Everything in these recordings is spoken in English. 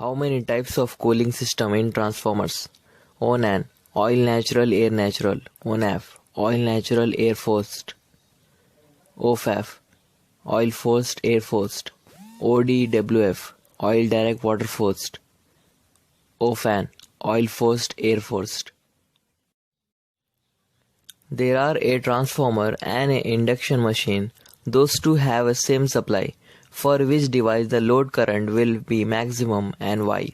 How many types of cooling system in transformers? ONAN, oil natural air natural. ONAF, oil natural air forced. OFAF, oil forced air forced. ODWF, oil direct water forced. OFAN, oil forced air forced. There are a transformer and an induction machine. Those two have a same supply, for which device the load current will be maximum and why.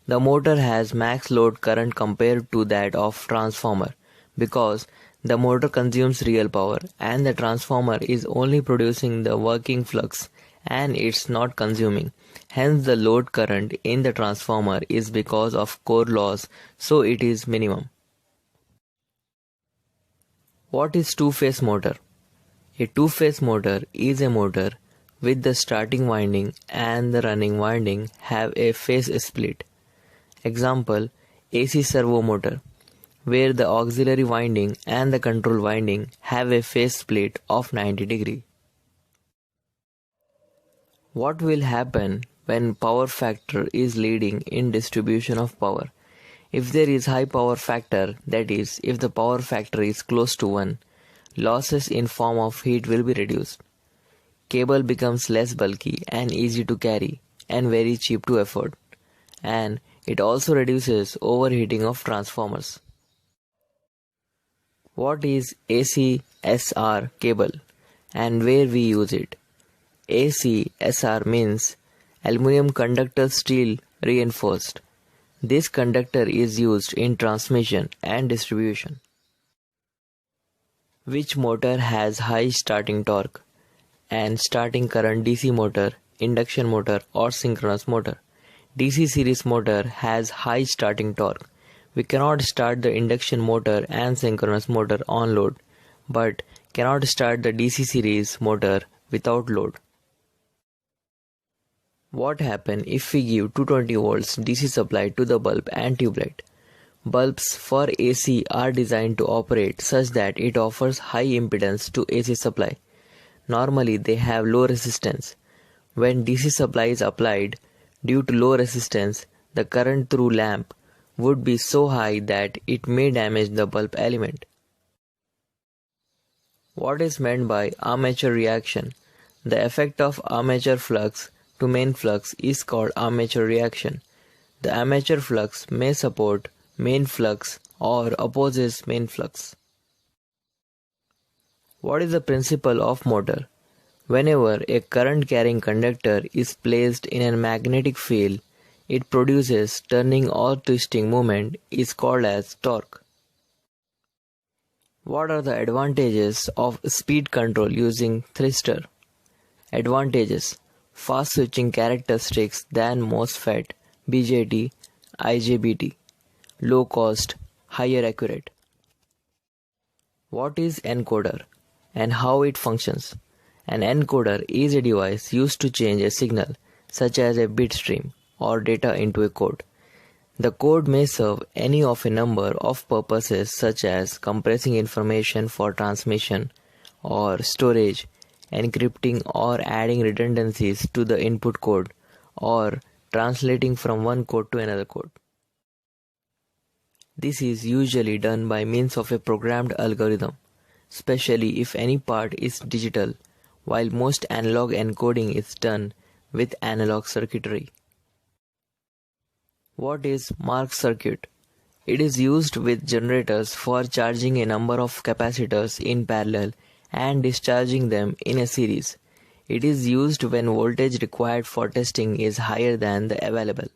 The motor has max load current compared to that of transformer because the motor consumes real power and the transformer is only producing the working flux and it's not consuming. Hence the load current in the transformer is because of core loss, so it is minimum. What is two-phase motor? A two-phase motor is a motor with the starting winding and the running winding have a phase split. Example, AC servo motor, where the auxiliary winding and the control winding have a phase split of 90 degree. What will happen when power factor is leading in distribution of power? If there is high power factor, that is, if the power factor is close to 1, losses in form of heat will be reduced. Cable becomes less bulky and easy to carry and very cheap to afford. And it also reduces overheating of transformers. What is ACSR cable and where we use it? ACSR means aluminum conductor steel reinforced. This conductor is used in transmission and distribution. Which motor has high starting torque and starting current? DC motor, induction motor or synchronous motor? DC series motor has high starting torque. We cannot start the induction motor and synchronous motor on load, but cannot start the DC series motor without load. What happens if we give 220 volts DC supply to the bulb and tube light? Bulbs for AC are designed to operate such that it offers high impedance to AC supply. Normally they have low resistance. When DC supply is applied, due to low resistance, the current through lamp would be so high that it may damage the bulb element. What is meant by armature reaction? The effect of armature flux to main flux is called armature reaction. The armature flux may support main flux or opposes main flux. What is the principle of motor? Whenever a current carrying conductor is placed in a magnetic field, it produces turning or twisting movement is called as torque. What are the advantages of speed control using thyristor? Advantages: fast switching characteristics than MOSFET, BJT, IGBT. Low cost, higher accurate. What is encoder and how it functions? An encoder is a device used to change a signal, such as a bit stream or data, into a code. The code may serve any of a number of purposes such as compressing information for transmission or storage, encrypting or adding redundancies to the input code, or translating from one code to another code. This is usually done by means of a programmed algorithm, especially if any part is digital, while most analog encoding is done with analog circuitry. What is marked circuit? It is used with generators for charging a number of capacitors in parallel and discharging them in a series. It is used when voltage required for testing is higher than the available.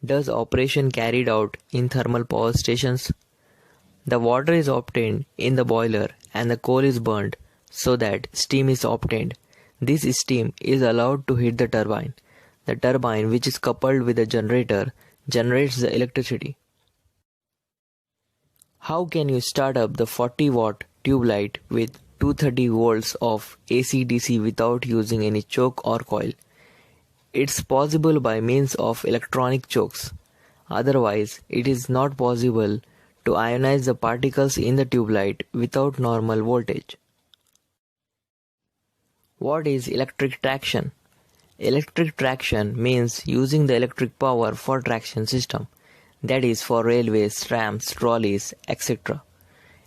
Does operation carried out in thermal power stations? The water is obtained in the boiler and the coal is burned so that steam is obtained. This steam is allowed to hit the turbine. The turbine, which is coupled with the generator, generates the electricity. How can you start up the 40-watt tube light with 230 volts of AC/DC without using any choke or coil? It's possible by means of electronic chokes. Otherwise, it is not possible to ionize the particles in the tube light without normal voltage. What is electric traction? Electric traction means using the electric power for traction system, that is for railways, trams, trolleys, etc.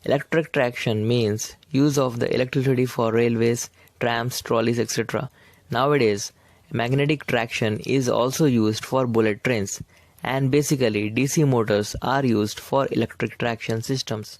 Electric traction means use of the electricity for railways, trams, trolleys, etc. Nowadays, magnetic traction is also used for bullet trains, and basically DC motors are used for electric traction systems.